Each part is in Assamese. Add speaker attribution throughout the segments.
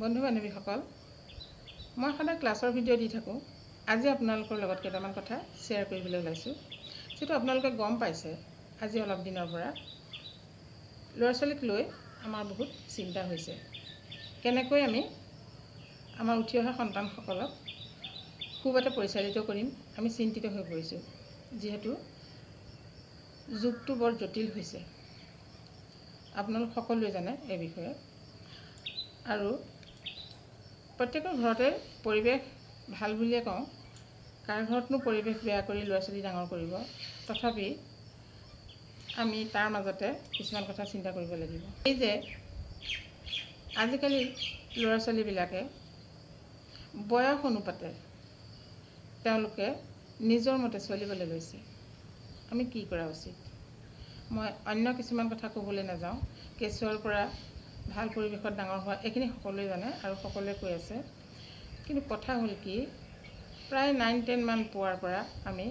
Speaker 1: বন্ধু বান্ধৱীসকল, মই সদায় ক্লাছৰ ভিডিঅ' দি থাকোঁ। আজি আপোনালোকৰ লগত কেইটামান কথা শ্বেয়াৰ কৰিবলৈ ওলাইছোঁ। যিটো আপোনালোকে গম পাইছে, আজি অলপ দিনৰ পৰা ল'ৰা ছোৱালীক লৈ আমাৰ বহুত চিন্তা হৈছে। কেনেকৈ আমি আমাৰ উঠি অহা সন্তানসকলক সুবাটে পৰিচালিত কৰিম, আমি চিন্তিত হৈ পৰিছোঁ। যিহেতু যুগটো বৰ জটিল হৈছে, আপোনালোক সকলোৱে জানে এই বিষয়ে। আৰু প্ৰত্যেকৰ ঘৰতে পৰিৱেশ ভাল বুলিয়ে কওঁ। কাৰ ঘৰতনো পৰিৱেশ বেয়া কৰি ল'ৰা ছোৱালী ডাঙৰ কৰিব। তথাপি আমি তাৰ মাজতে কিছুমান কথা চিন্তা কৰিব লাগিব। এই যে আজিকালি ল'ৰা ছোৱালীবিলাকে বয়স অনুপাতে তেওঁলোকে নিজৰ মতে চলিবলৈ লৈছে। আমি কি কৰা উচিত? মই অন্য কিছুমান কথা ক'বলৈ নাযাওঁ। কেঁচুৱাৰ পৰা ভাল পৰিৱেশত ডাঙৰ হোৱা এইখিনি সকলোৱে জানে আৰু সকলোৱে কৈ আছে। কিন্তু কথা হ'ল কি, প্ৰায় 9-10 মান পোৱাৰ পৰা আমি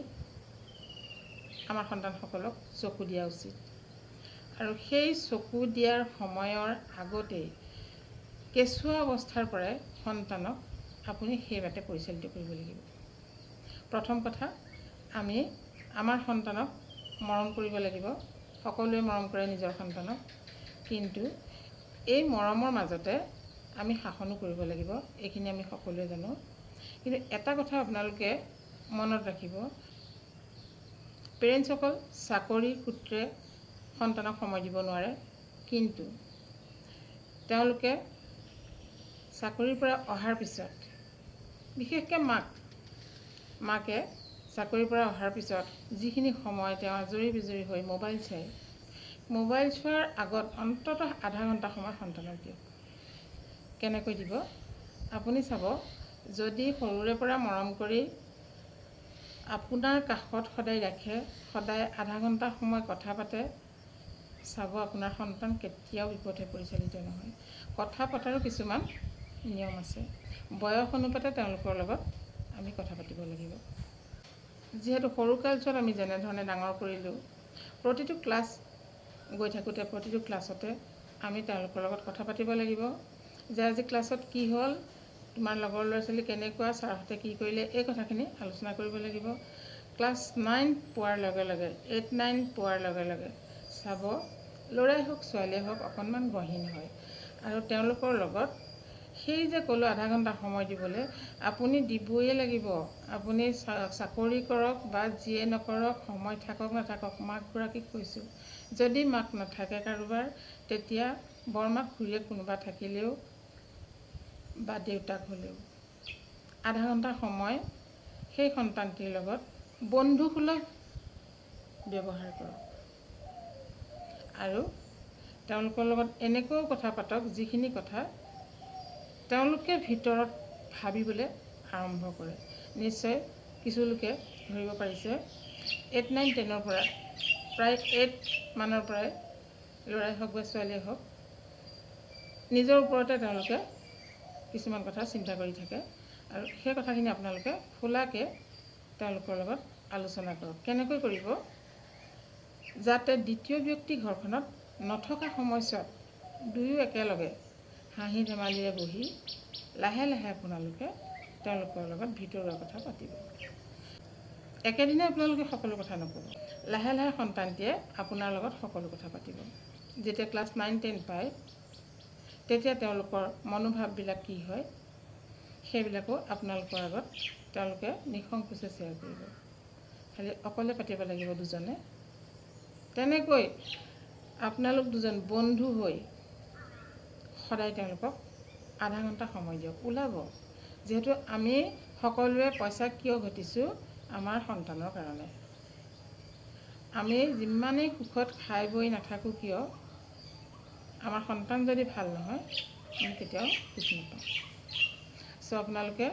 Speaker 1: আমাৰ সন্তানসকলক চকু দিয়া উচিত। আৰু সেই চকু দিয়াৰ সময়ৰ আগতেই কেঁচুৱা অৱস্থাৰ পৰাই সন্তানক আপুনি সেইবাটে পৰিচালিত কৰিব লাগিব। প্ৰথম কথা, আমি আমাৰ সন্তানক মৰম কৰিব লাগিব। সকলোৱে মৰম কৰে নিজৰ সন্তানক, কিন্তু এই মৰমৰ মাজতে আমি শাসনো কৰিব লাগিব। এইখিনি আমি সকলোৱে জানো। কিন্তু এটা কথা আপোনালোকে মনত ৰাখিব, পেৰেণ্টছসকল চাকৰিৰ সূত্ৰে সন্তানক সময় দিব নোৱাৰে। কিন্তু তেওঁলোকে চাকৰিৰ পৰা অহাৰ পিছত, বিশেষকৈ মাকে চাকৰিৰ পৰা অহাৰ পিছত যিখিনি সময় তেওঁ আজৰি বিজৰি হৈ মোবাইল চায়, মোবাইল চোৱাৰ আগত অন্ততঃ আধা ঘণ্টা সময় সন্তানক দিয়ক। কেনেকৈ দিব? আপুনি চাব, যদি সৰুৰে পৰা মৰম কৰি আপোনাৰ কাষত সদায় ৰাখে, সদায় আধা ঘণ্টা সময় কথা পাতে, চাব আপোনাৰ সন্তান কেতিয়াও বিপথে পৰিচালিত নহয়। কথা পতাৰো কিছুমান নিয়ম আছে। বয়স অনুপাতে তেওঁলোকৰ লগত আমি কথা পাতিব লাগিব। যিহেতু সৰু কালছোৱাত আমি যেনেধৰণে ডাঙৰ কৰিলোঁ, প্ৰতিটো ক্লাছ গৈ থাকোঁতে প্ৰতিটো ক্লাছতে আমি তেওঁলোকৰ লগত কথা পাতিব লাগিব। যে আজি ক্লাছত কি হ'ল, তোমাৰ লগৰ ল'ৰা ছোৱালী কেনেকুৱা, ছাৰহঁতে কি কৰিলে, এই কথাখিনি আলোচনা কৰিব লাগিব। ক্লাছ 9 পোৱাৰ লগে লগে, 8-9 পোৱাৰ লগে লগে চাব, ল'ৰাই হওক ছোৱালীয়ে হওক অকণমান গহীন হয়। আৰু তেওঁলোকৰ লগত সেই যে ক'লোঁ আধা ঘণ্টা সময় দিবলৈ, আপুনি দিবই লাগিব। আপুনি চাকৰি কৰক বা যিয়ে নকৰক, সময় থাকক নাথাকক, মাকগৰাকীক কৈছোঁ, যদি মাক নাথাকে কাৰোবাৰ, তেতিয়া বৰমাক খুৰীয়েক কোনোবা থাকিলেও বা দেউতাক হ'লেও আধা ঘণ্টা সময় সেই সন্তানটিৰ লগত বন্ধুসুলভ ব্যৱহাৰ কৰক। আৰু তেওঁলোকৰ লগত এনেকৈও কথা পাতক, যিখিনি কথা তেওঁলোকে ভিতৰত ভাবিবলৈ আৰম্ভ কৰে। নিশ্চয় কিছু লোকে ধৰিব পাৰিছে, 8-9-10 পৰা, প্ৰায় 8 মানৰ পৰাই ল'ৰাই হওক বা ছোৱালীয়ে হওক নিজৰ ওপৰতে তেওঁলোকে কিছুমান কথা চিন্তা কৰি থাকে। আৰু সেই কথাখিনি আপোনালোকে খোলাকৈ তেওঁলোকৰ লগত আলোচনা কৰক। কেনেকৈ কৰিব? যাতে দ্বিতীয় ব্যক্তি ঘৰখনত নথকা সময়ছোৱাত দুয়ো একেলগে হাঁহি ধেমালিৰে বহি লাহে লাহে আপোনালোকে তেওঁলোকৰ লগত ভিতৰুৱা কথা পাতিব। একেদিনাই আপোনালোকে সকলো কথা নক'ব। লাহে লাহে সন্তানটিয়ে আপোনাৰ লগত সকলো কথা পাতিব। যেতিয়া ক্লাছ 9-10 পায়, তেতিয়া তেওঁলোকৰ মনোভাৱবিলাক কি হয়, সেইবিলাকো আপোনালোকৰ আগত তেওঁলোকে নিঃসংকোচে শ্বেয়াৰ কৰিব। খালি অকলে পাতিব লাগিব দুজনে। তেনেকৈ আপোনালোক দুজন বন্ধু হৈ সদায় তেওঁলোকক আধা ঘণ্টা সময় দিয়ক। ওলাব, যিহেতু আমি সকলোৱে পইচা কিয় ঘটিছোঁ? আমাৰ সন্তানৰ কাৰণে। আমি যিমানেই সুখত খাই বৈ নাথাকোঁ কিয়, আমাৰ সন্তান যদি ভাল নহয়, আমি কেতিয়াও সুখ নাপাওঁ। আপোনালোকে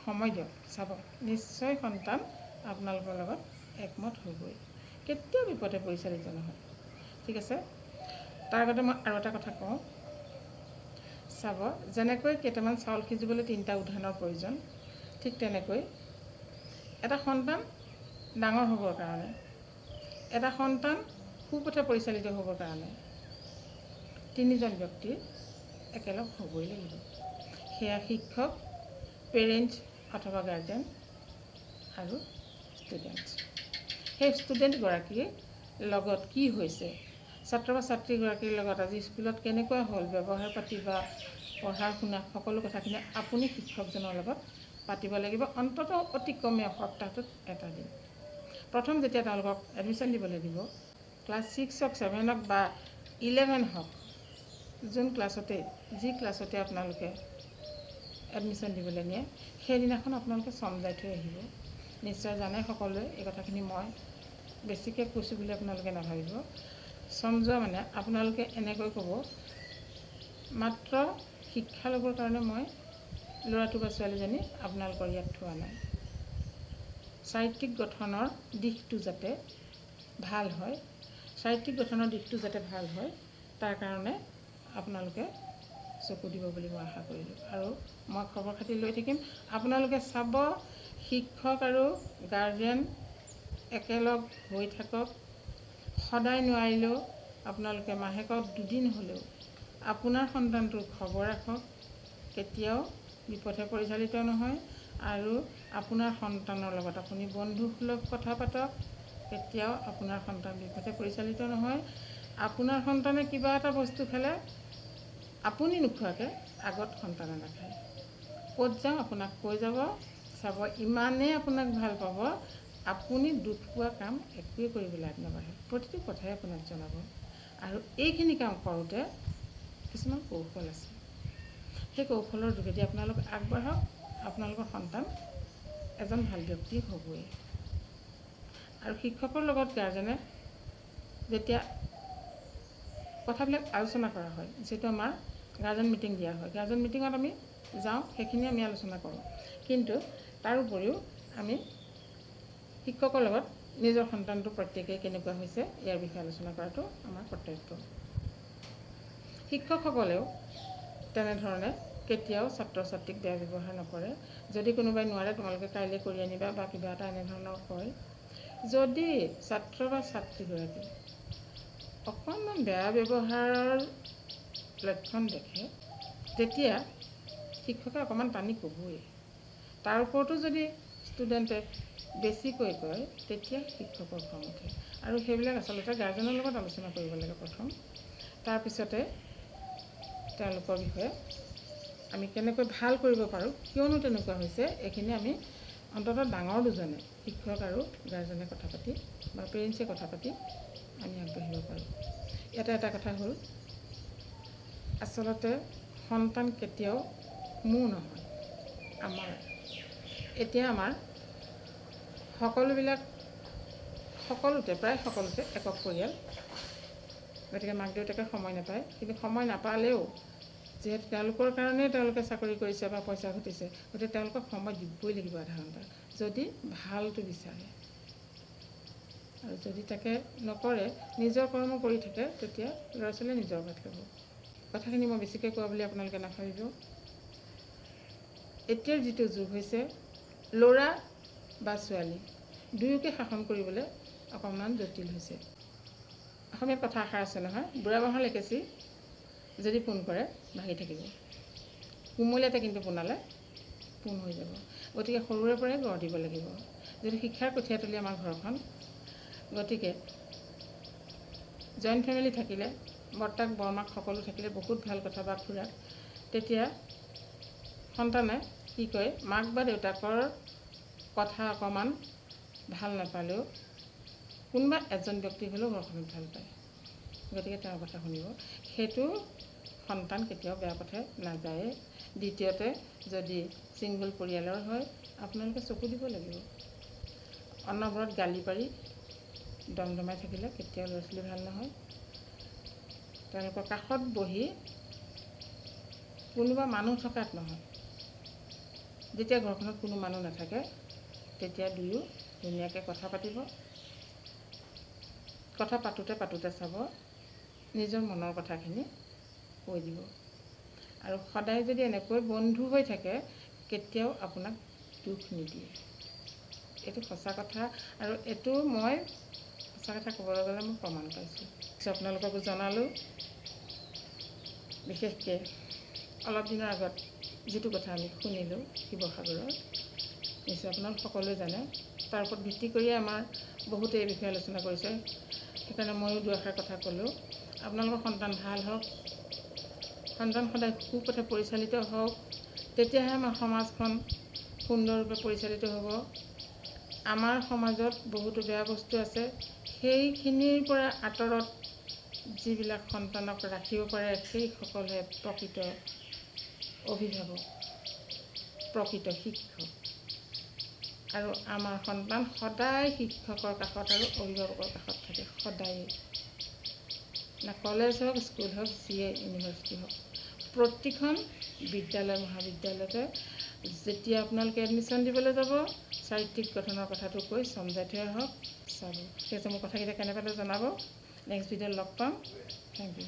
Speaker 1: সময় দিয়ক। চাব, নিশ্চয় সন্তান আপোনালোকৰ লগত একমত হ'বই, কেতিয়াও বিপথে পৰিচালিত নহয়। ঠিক আছে? তাৰ আগতে মই আৰু এটা কথা কওঁ। চাব, যেনেকৈ কেইটামান চাউল সিজিবলৈ 3টা উধানৰ প্ৰয়োজন, ঠিক তেনেকৈ এটা সন্তান ডাঙৰ হ'বৰ কাৰণে, এটা সন্তান সুপথে পৰিচালিত হ'বৰ কাৰণে 3জন ব্যক্তিৰ একেলগ হ'বই লাগিব। সেয়া শিক্ষক, পেৰেণ্টছ অথবা গাৰ্জেন আৰু ষ্টুডেণ্টছ। সেই ষ্টুডেণ্টগৰাকীৰ লগত কি হৈছে, ছাত্ৰ বা ছাত্ৰীগৰাকীৰ লগত আজি স্কুলত কেনেকুৱা হ'ল ব্যৱহাৰ পাতি বা পঢ়া শুনা সকলো কথাখিনি আপুনি শিক্ষকজনৰ লগত পাতিব লাগিব। অন্ততঃ অতি কমে সপ্তাহটোত এটা দিন। প্ৰথম যেতিয়া তেওঁলোকক এডমিশ্যন দিবলৈ দিব, ক্লাছ 6 হওক 7 হওক বা 11 হওক, যোন ক্লাছতে যি ক্লাছতে আপোনালোকে এডমিশ্যন দিবলৈ নিয়ে, সেইদিনাখন আপোনালোকে চমজাই থৈ আহিব। নিশ্চয় জানে সকলোৱে এই কথাখিনি, মই বেছিকৈ কৈছোঁ বুলি আপোনালোকে নাভাবিব। চমজোৱা মানে আপোনালোকে এনেকৈ ক'ব, মাত্ৰ শিক্ষা ল'বৰ কাৰণে মই ল'ৰাটো বা ছোৱালীজনী আপোনালোকৰ ইয়াত থোৱা নাই। চাৰিত্ৰিক গঠনৰ দিশটো যাতে ভাল হয়, চাৰিত্ৰিক গঠনৰ দিশটো যাতে ভাল হয়, তাৰ কাৰণে আপোনালোকে চকু দিব বুলি মই আশা কৰিলোঁ। আৰু মই খবৰ খাতি লৈ থাকিম। আপোনালোকে চাব, শিক্ষক আৰু গাৰ্জেন একেলগ হৈ থাকক। সদায় নোৱাৰিলেও আপোনালোকে মাহেকত 2 দিন হ'লেও আপোনাৰ সন্তানটোৰ খবৰ ৰাখক। কেতিয়াও বিপথে পৰিচালিত নহয়। আৰু আপোনাৰ সন্তানৰ লগত আপুনি বন্ধুসুলভ কথা পাতক। কেতিয়াও আপোনাৰ সন্তান বিপথে পৰিচালিত নহয়। আপোনাৰ সন্তানে কিবা এটা বস্তু খালে আপুনি নোখোৱাকৈ আগত সন্তানে নাখায়। ক'ত যাওঁ আপোনাক কৈ যাব, চাব ইমানেই আপোনাক ভাল পাব, আপুনি দুখ পোৱা কাম একোৱেই কৰিবলৈ আগনবাঢ়ে। প্ৰতিটো কথাই আপোনাক জনাব। আৰু এইখিনি কাম কৰোঁতে কিছুমান কৌশল আছে। সেই কৌশলৰ যোগেদি আপোনালোক আগবাঢ়ক। আপোনালোকৰ সন্তান এজন ভাল ব্যক্তি হ'বই। আৰু শিক্ষকৰ লগত গাৰ্জেনে যেতিয়া কথাবিলাক আলোচনা কৰা হয়, যিহেতু আমাৰ গাৰ্জেন মিটিং দিয়া হয়, গাৰ্জেন মিটিঙত আমি যাওঁ, সেইখিনি আমি আলোচনা কৰোঁ। কিন্তু তাৰ উপৰিও আমি শিক্ষকৰ লগত নিজৰ সন্তানটো প্ৰত্যেকেই কেনেকুৱা হৈছে ইয়াৰ বিষয়ে আলোচনা কৰাটো আমাৰ কৰ্তব্য। শিক্ষকসকলেও তেনেধৰণে কেতিয়াও ছাত্ৰ ছাত্ৰীক বেয়া ব্যৱহাৰ নকৰে। যদি কোনোবাই নোৱাৰে তোমালোকে কাইলৈ কৰি আনিবা বা কিবা এটা এনেধৰণৰ কয়, যদি ছাত্ৰ বা ছাত্ৰীগৰাকী অকণমান বেয়া ব্যৱহাৰৰ লক্ষণ দেখে, তেতিয়া শিক্ষকে অকণমান টানি ক'বই। তাৰ ওপৰতো যদি ষ্টুডেণ্টে বেছিকৈ কয়, তেতিয়া শিক্ষকৰ খং উঠে। আৰু সেইবিলাক আচলতে গাৰ্জেনৰ লগত আলোচনা কৰিব লাগে প্ৰথম। তাৰপিছতে তেওঁলোকৰ বিষয়ে আমি কেনেকৈ ভাল কৰিব পাৰোঁ, কিয়নো তেনেকুৱা হৈছে, এইখিনি আমি অন্ততঃ ডাঙৰ দুজনে, শিক্ষক আৰু গাৰ্জেনে কথা পাতি বা পেৰেণ্টছে কথা পাতি আমি আগবাঢ়িব পাৰোঁ। ইয়াতে এটা কথা হ'ল, আচলতে সন্তান কেতিয়াও মোৰ নহয়, আমাৰ। এতিয়া আমাৰ সকলোতে প্ৰায় সকলোতে একক পৰিয়াল। গতিকে মাক দেউতাকে সময় নাপায়। কিন্তু সময় নাপালেও যিহেতু তেওঁলোকৰ কাৰণেই তেওঁলোকে চাকৰি কৰিছে বা পইচা ঘটিছে, গতিকে তেওঁলোকক সময় দিবই লাগিব আধা ঘণ্টা, যদি ভালটো বিচাৰে। আৰু যদি তাকে নকৰে, নিজৰ কৰ্ম কৰি থাকে, তেতিয়া ল'ৰা ছোৱালীয়ে নিজৰ ভাত খাব। কথাখিনি মই বেছিকৈ কোৱা বুলি আপোনালোকে নাভাবিব। এতিয়াৰ যিটো যুগ হৈছে, ল'ৰা বা ছোৱালী দুয়োকে শাসন কৰিবলৈ অকণমান জটিল হৈছে। অসমীয়াত কথা এষাৰ আছে নহয়, বুঢ়া বাঁহৰ লেকেচি যদি পোন কৰে ভাঙি থাকিব, কোমলীয়াতে কিন্তু পোনালে পোন হৈ যাব। গতিকে সৰুৰে পৰাই গঢ় দিব লাগিব। যদি শিক্ষাৰ কঠীয়াতলি আমাৰ ঘৰখন, গতিকে জইণ্ট ফেমিলি থাকিলে, বৰ্তাক বৰমাক সকলো থাকিলে বহুত ভাল কথা, বা খুৰাক, তেতিয়া সন্তানে কি কয়, মাক বা দেউতাকৰ কথা অকণমান ভাল নাপালেও কোনোবা এজন ব্যক্তি হ'লেও ঘৰখনত ভাল পায়। গতিকে তেওঁৰ কথা শুনিব। সেইটো সন্তান কেতিয়াও বেয়া পথে নাযায়ে। দ্বিতীয়তে, যদি ছিংগল পৰিয়ালৰ হয়, আপোনালোকে চকু দিব লাগিব। অনবৰত গালি পাৰি দমদমাই থাকিলে কেতিয়াও ল'ৰা ছোৱালী ভাল নহয়। তেওঁলোকৰ কাষত বহি কোনোবা মানুহ থকাত নহয়, যেতিয়া ঘৰখনত কোনো মানুহ নাথাকে, তেতিয়া দুয়ো ধুনীয়াকৈ কথা পাতিব। কথা পাতোঁতে চাব, নিজৰ মনৰ কথাখিনি কৈ দিব। আৰু সদায় যদি এনেকৈ বন্ধু হৈ থাকে, কেতিয়াও আপোনাক দুখ নিদিয়ে। এইটো সঁচা কথা। আৰু এইটো মই সঁচা কথা ক'বলৈ গ'লে মই প্ৰমাণ পাইছোঁ। আপোনালোককো জনালোঁ। বিশেষকৈ অলপ দিনৰ আগত যিটো কথা আমি শুনিলোঁ শিৱসাগৰৰ, নিশ্চয় আপোনালোক সকলোৱে জানে। তাৰ ওপৰত ভিত্তি কৰিয়ে আমাৰ বহুতে এই বিষয়ে আলোচনা কৰিছে। সেইকাৰণে ময়ো দুআষাৰ কথা ক'লোঁ। আপোনালোকৰ সন্তান ভাল হওক, সন্তান সদায় সুপথে পৰিচালিত হওক, তেতিয়াহে আমাৰ সমাজখন সুন্দৰৰূপে পৰিচালিত হ'ব। আমাৰ সমাজত বহুতো বেয়া বস্তু আছে, সেইখিনিৰ পৰা আঁতৰত যিবিলাক সন্তানক ৰাখিব পাৰে সেইসকলহে প্ৰকৃত অভিভাৱক, প্ৰকৃত শিক্ষক। আৰু আমাৰ সন্তান সদায় শিক্ষকৰ কাষত আৰু অভিভাৱকৰ কাষত থাকে, সদায়েই। না কলেজ হওক, স্কুল হওক, যিয়ে ইউনিভাৰ্চিটি হওক, প্ৰতিখন বিদ্যালয় মহাবিদ্যালয়তে যেতিয়া আপোনালোকে এডমিশ্যন দিবলৈ যাব, চাৰিত্ৰিক গঠনৰ কথাটো কৈ চমজাই থৈ আহক, চাব। ঠিক আছে, মোৰ কথাকেইটা কেনে পালে জনাব। নেক্সট ভিডিঅ'ত লগ পাম। Thank U.